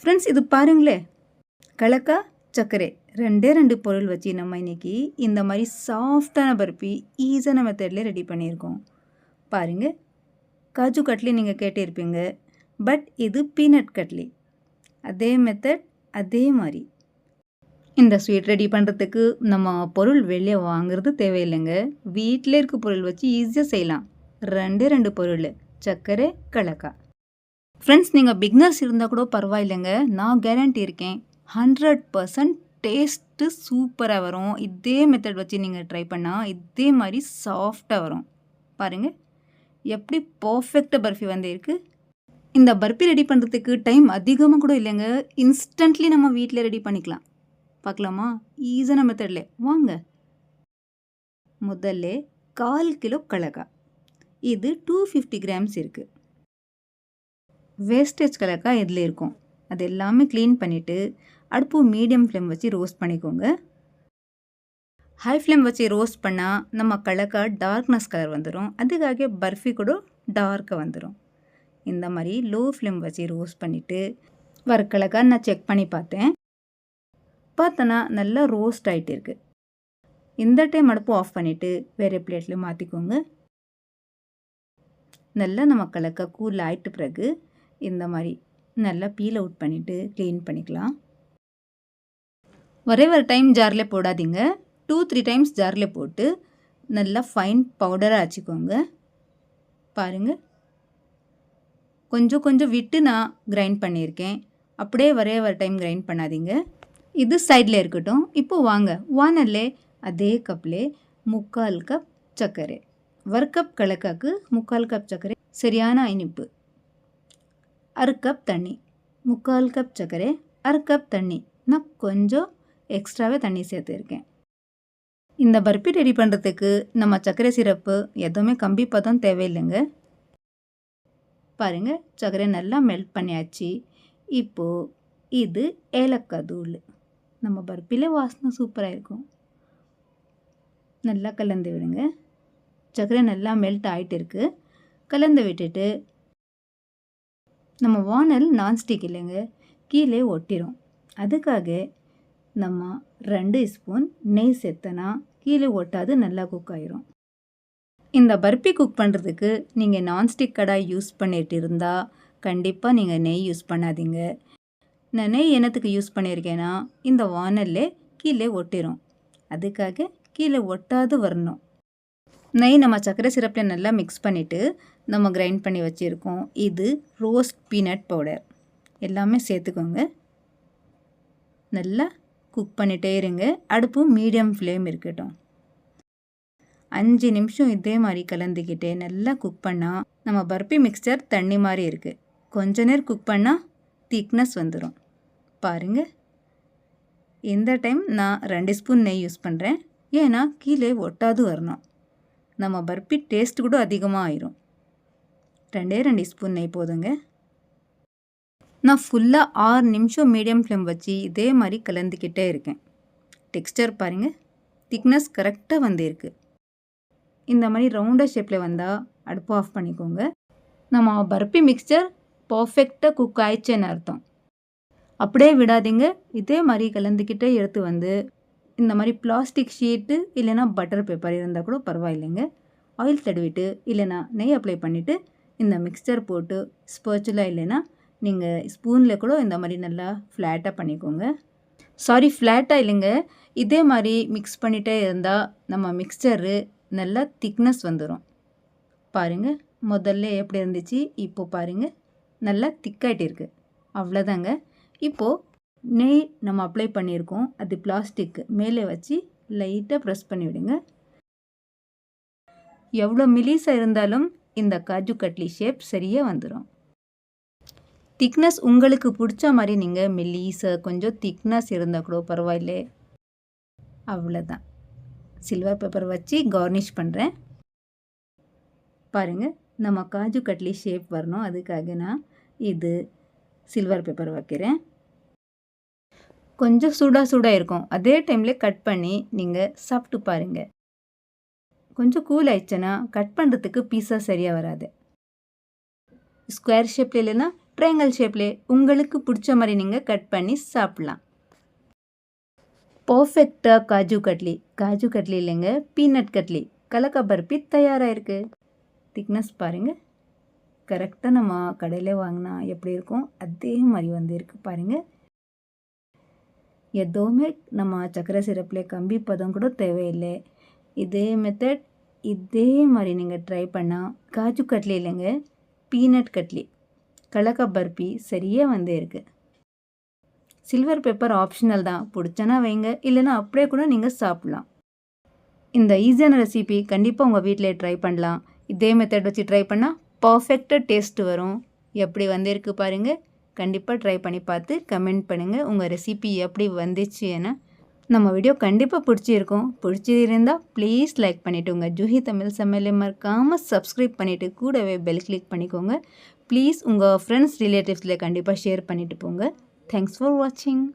Friends, இது பாருங்களே, கலக்கா சர்க்கரை ரெண்டே ரெண்டு பொருள் வச்சு நம்ம இன்றைக்கி இந்த மாதிரி சாஃப்டான பர்ஃபி ஈஸியான மெத்தட்லேயே ரெடி பண்ணியிருக்கோம். பாருங்கள், காஜு கட்லி நீங்கள் கேட்டிருப்பீங்க, பட் இது பீனட் கட்லி. அதே மெத்தட், அதே மாதிரி. இந்த ஸ்வீட் ரெடி பண்ணுறதுக்கு நம்ம பொருள் வெளியே வாங்குறது தேவையில்லைங்க. வீட்டில் இருக்க பொருள் வச்சு ஈஸியாக செய்யலாம். ரெண்டே ரெண்டு பொருள், சர்க்கரை, கலக்கா. ஃப்ரெண்ட்ஸ், நீங்கள் பிக்னர்ஸ் இருந்தால் கூட பரவாயில்லைங்க, நான் கேரண்டி இருக்கேன், 100% டேஸ்ட்டு சூப்பராக வரும். இதே மெத்தட் வச்சு நீங்கள் ட்ரை பண்ணால் இதே மாதிரி சாஃப்டாக வரும். பாருங்கள் எப்படி பர்ஃபெக்டாக பர்ஃபி வந்திருக்கு. இந்த பர்ஃபி ரெடி பண்ணுறதுக்கு டைம் அதிகமாக கூட இல்லைங்க, இன்ஸ்டன்ட்லி நம்ம வீட்டில் ரெடி பண்ணிக்கலாம். பார்க்கலாமா? ஈஸியான மெத்தட்லே வாங்க. முதல்ல 1/4 கிலோ கலக்கா, இது 250 கிராம்ஸ் இருக்குது. வேஸ்டேஜ் கலக்கா இதில் இருக்கும், அது எல்லாமே க்ளீன் பண்ணிவிட்டு அடுப்பு மீடியம் ஃப்ளேம் வச்சு ரோஸ்ட் பண்ணிக்கோங்க. ஹை ஃப்ளேம் வச்சு ரோஸ்ட் பண்ணால் நம்ம கலக்கா டார்க்னஸ் கலர் வந்துடும், அதுக்காக பர்ஃபி கூட டார்க்காக வந்துடும். இந்த மாதிரி லோ ஃப்ளேம் வச்சு ரோஸ்ட் பண்ணிவிட்டு வர கலக்கா நான் செக் பண்ணி பார்த்தேன்னா நல்லா ரோஸ்ட் ஆகிட்டு இருக்குது. இந்த டைம் அடுப்பு ஆஃப் பண்ணிவிட்டு வேறு பிளேட்டில் மாற்றிக்கோங்க. நல்லா நம்ம கலக்கா கூல் ஆகிட்டு பிறகு இந்த மாதிரி நல்லா பீல் அவுட் பண்ணிவிட்டு க்ளீன் பண்ணிக்கலாம். ஒரே ஒரு டைம் ஜாரில் போடாதீங்க, 2-3 டைம்ஸ் ஜாரில் போட்டு நல்லா ஃபைன் பவுடராக ஆச்சிக்கோங்க. பாருங்கள், கொஞ்சம் கொஞ்சம் விட்டு நான் கிரைண்ட் பண்ணியிருக்கேன், அப்படியே ஒரே ஒரு டைம் கிரைண்ட் பண்ணாதீங்க. இது சைடில் இருக்கட்டும். இப்போது வாங்க, வானல்லே அதே கப்லே 3/4 கப் சர்க்கரை, 1 கப் கலக்காக்கு 3/4 கப் சர்க்கரை சரியான இனிப்பு, 1/2 கப் தண்ணி, 3/4 கப் சர்க்கரை 1/2 கப் தண்ணி, நான் கொஞ்சம் எக்ஸ்ட்ராவே தண்ணி சேர்த்துருக்கேன். இந்த பர்ஃபி ரெடி பண்ணுறதுக்கு நம்ம சர்க்கரை சிரப்பு எதுவுமே கம்பி பதம் தேவையில்லைங்க. பாருங்கள், சர்க்கரை நல்லா மெல்ட் பண்ணியாச்சு. இப்போது இது ஏலக்காய் தூள், நம்ம பர்ஃபியில் வாசனை சூப்பராக இருக்கும். நல்லா கலந்து விடுங்க. சர்க்கரை நல்லா மெல்ட் ஆகிட்டு இருக்குது, கலந்து விட்டுட்டு நம்ம வானல் நான்ஸ்டிக் இல்லைங்க, கீழே ஒட்டிடும், அதுக்காக நம்ம 2 ஸ்பூன் நெய் சேர்த்தனா கீழே ஒட்டாது, நல்லா குக் ஆகிரும். இந்த பர்ஃபி குக் பண்ணுறதுக்கு நீங்கள் நான்ஸ்டிக் கடாய் யூஸ் பண்ணிட்டு இருந்தால் கண்டிப்பாக நீங்கள் நெய் யூஸ் பண்ணாதீங்க. நான் நெய் என்னத்துக்கு யூஸ் பண்ணியிருக்கேன்னா, இந்த வானல்லே கீழே ஒட்டிடும், அதுக்காக கீழே ஒட்டாது வரணும். நெய் நம்ம சர்க்கரை சிரப்பில் நல்லா மிக்ஸ் பண்ணிவிட்டு நம்ம கிரைண்ட் பண்ணி வச்சுருக்கோம். இது ரோஸ்ட் பீனட் பவுடர் எல்லாமே சேர்த்துக்கோங்க. நல்லா குக் பண்ணிகிட்டே இருங்க, அடுப்பு மீடியம் ஃப்ளேம் இருக்கட்டும். 5 நிமிஷம் இதே மாதிரி கலந்துக்கிட்டே நல்லா குக் பண்ணால் நம்ம பர்ஃபி மிக்சர் தண்ணி மாதிரி இருக்குது. கொஞ்ச நேரம் குக் பண்ணால் திக்னஸ் வந்துடும். பாருங்கள், இந்த டைம் நான் 2 ஸ்பூன் நெய் யூஸ் பண்ணுறேன், ஏன்னா கீழே ஒட்டாது வரணும். நம்ம பர்ஃபி டேஸ்ட் கூட அதிகமாக ஆயிரும். 2 ஸ்பூன் நெய் போதுங்க. நான் ஃபுல்லாக 6 நிமிஷம் மீடியம் ஃப்ளேம் வச்சு இதே மாதிரி கலந்துக்கிட்டே இருக்கேன். டெக்ஸ்டர் பாருங்கள், திக்னஸ் கரெக்டாக வந்திருக்கு. இந்த மாதிரி ரவுண்டாக ஷேப்பில் வந்தால் அடுப்பு ஆஃப் பண்ணிக்கோங்க. நம்ம பர்ஃபி மிக்சர் பர்ஃபெக்டாக குக் ஆயிடுச்சுன்னு அர்த்தம். அப்படியே விடாதீங்க, இதே மாதிரி கலந்துக்கிட்டே எடுத்து வந்து இந்த மாதிரி பிளாஸ்டிக் ஷீட்டு இல்லைனா பட்டர் பேப்பர் இருந்தால் கூட பரவாயில்லைங்க, ஆயில் தடவிட்டு இல்லைனா நெய் அப்ளை பண்ணிவிட்டு இந்த மிக்சர் போட்டு ஸ்பேச்சுலா இல்லைன்னா நீங்கள் ஸ்பூனில் கூட இந்த மாதிரி நல்லா ஃப்ளாட்டாக பண்ணிக்கோங்க. சாரி, ஃப்ளாட்டாக இல்லைங்க, இதே மாதிரி மிக்ஸ் பண்ணிகிட்டே இருந்தால் நம்ம மிக்சரு நல்லா திக்னஸ் வந்துடும். பாருங்கள், முதல்ல எப்படி இருந்துச்சு, இப்போது பாருங்கள் நல்லா திக்காயிட்டு இருக்குது. அவ்வளோதாங்க. இப்போது நெய் நம்ம அப்ளை பண்ணியிருக்கோம், அது பிளாஸ்டிக்கு மேலே வச்சு லைட்டாக ப்ரெஸ் பண்ணி விடுங்க. எவ்வளோ மெலிசாக இருந்தாலும் இந்த காஜு கட்லி ஷேப் சரியாக வந்துடும். திக்னஸ் உங்களுக்கு பிடிச்ச மாதிரி நீங்கள் மெலிசாக கொஞ்சம் திக்னஸ் இருந்தால் கூட பரவாயில்லை. அவ்வளோதான், சில்வர் பேப்பர் வச்சு கார்னிஷ் பண்ணுறேன். பாருங்கள், நம்ம காஜு கட்லி ஷேப் வரணும், அதுக்காக நான் இது சில்வர் பேப்பர் வைக்கிறேன். கொஞ்சம் சூடாக இருக்கும், அதே டைமில் கட் பண்ணி நீங்கள் சாப்பிட்டு பாருங்கள். கொஞ்சம் கூல் ஆயிடுச்சுன்னா கட் பண்ணுறதுக்கு பீஸா சரியாக வராது. ஸ்கொயர் ஷேப்பில் இல்லைன்னா ட்ரையாங்கிள் ஷேப்லே உங்களுக்கு பிடிச்ச மாதிரி நீங்கள் கட் பண்ணி சாப்பிட்லாம். பர்ஃபெக்டாக காஜு கட்லி இல்லைங்க, பீனட் கட்லி கலக்கா பர்பி தயாராக இருக்குது. திக்னஸ் பாருங்கள், கரெக்டாக நம்ம கடையில் வாங்கினா எப்படி இருக்கும் அதே மாதிரி வந்து இருக்குது பாருங்கள். எதுவுமே நம்ம சர்க்கரை சிரப்பில் கம்பி பதம் கூட தேவையில்லை. இதே மெத்தட் இதே மாதிரி நீங்கள் ட்ரை பண்ணால் காஜு கட்லி இல்லைங்க, பீனட் கட்லி கலக்கா பர்பி சரியாக வந்து இருக்குது. சில்வர் பேப்பர் ஆப்ஷனல் தான், பிடிச்சனா வைங்க, இல்லைன்னா அப்படியே கூட நீங்கள் சாப்பிட்லாம். இந்த ஈஸியான ரெசிபி கண்டிப்பாக உங்கள் வீட்டில் ட்ரை பண்ணலாம். இதே மெத்தட் வச்சு ட்ரை பண்ணால் பர்ஃபெக்டாக டேஸ்ட்டு வரும். எப்படி வந்திருக்கு பாருங்கள். கண்டிப்பாக ட்ரை பண்ணி பார்த்து கமெண்ட் பண்ணுங்கள் உங்கள் ரெசிபி எப்படி வந்துச்சு. ஏன்னா நம்ம வீடியோ கண்டிப்பாக பிடிச்சிருக்கும். பிடிச்சிருந்தால் ப்ளீஸ் லைக் பண்ணிவிட்டு உங்கள் ஜூஹி தமிழ் சமையலை மறக்காமல் சப்ஸ்கிரைப் பண்ணிவிட்டு கூடவே பெல் கிளிக் பண்ணிக்கோங்க. ப்ளீஸ் உங்கள் ஃப்ரெண்ட்ஸ் ரிலேட்டிவ்ஸில் கண்டிப்பாக ஷேர் பண்ணிவிட்டு போங்க. தேங்க்ஸ் ஃபார் வாட்சிங்.